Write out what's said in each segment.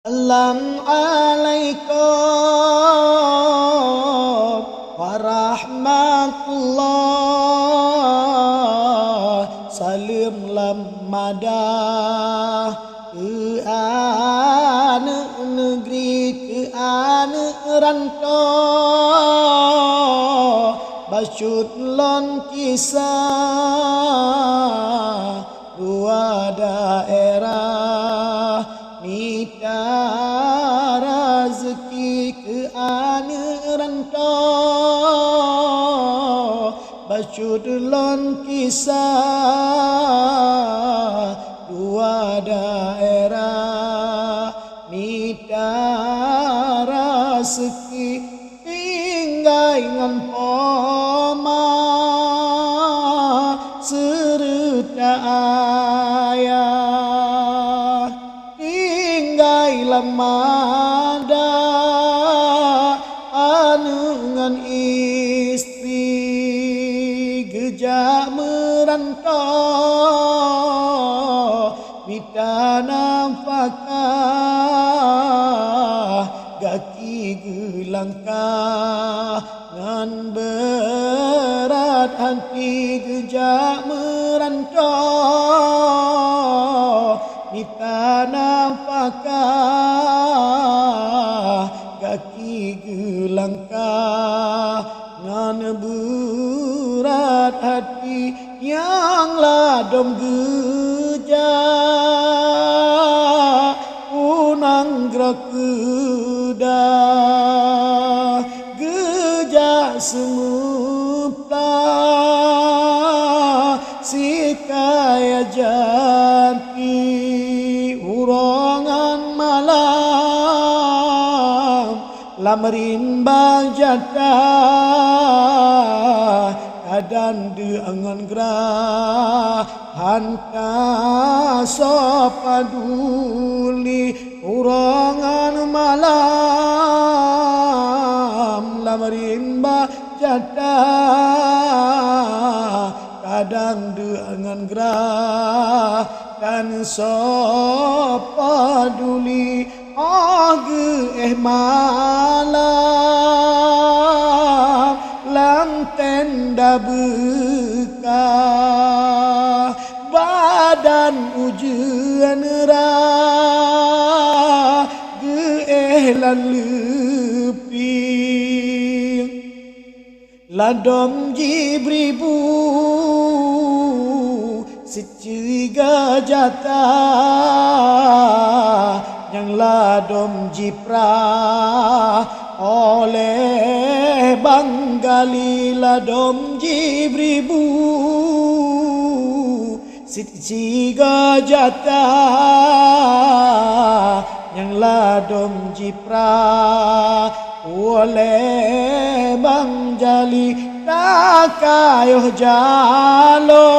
Assalamualaikum warahmatullah. Salam lamadah ke anak negeri, ke anak rantau. Basyut lon kisah dua daerah, minta rezeki ke anak rantau. Basyut lon kisah dua daerah, minta rezeki tinggai ngan poma serta ayah, tinggai lamada anungan istri gejak merantau. Mita nafkah gaki gelangkah, ngan berat hati gejak merantau. Mita nafkah gaki gelangkah, ngan berat hati yang ladom gejak unang gerak kedah gejak semupta si kaya jati urongan malam lamrin bajatah kadang dengan gerah hanta sopaduli urongan malam lamrimba jatah kadang dengan gerah dan sopaduli malam lang tenda bekah badan ujian rah geehlan leping ladom jibribu seciga jatah yang ladom jiprah oleh Banggali ladom jibribu siciga jatah yang ladom jiprah oleh Banggali takayuh jalo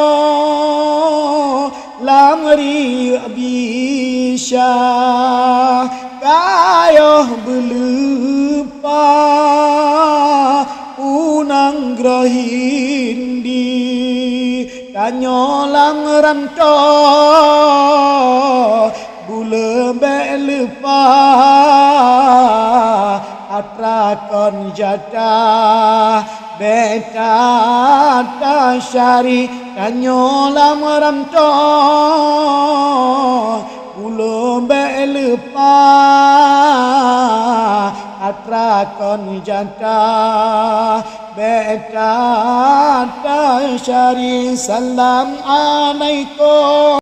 lamri bisa kayuh belupa unang grahindi kanyolang rantau bulembe lupa atrakon jatah beta tasyari kanyolang rantau bulembe lupa atrakon jatah beta tasyari. Salam alaikum.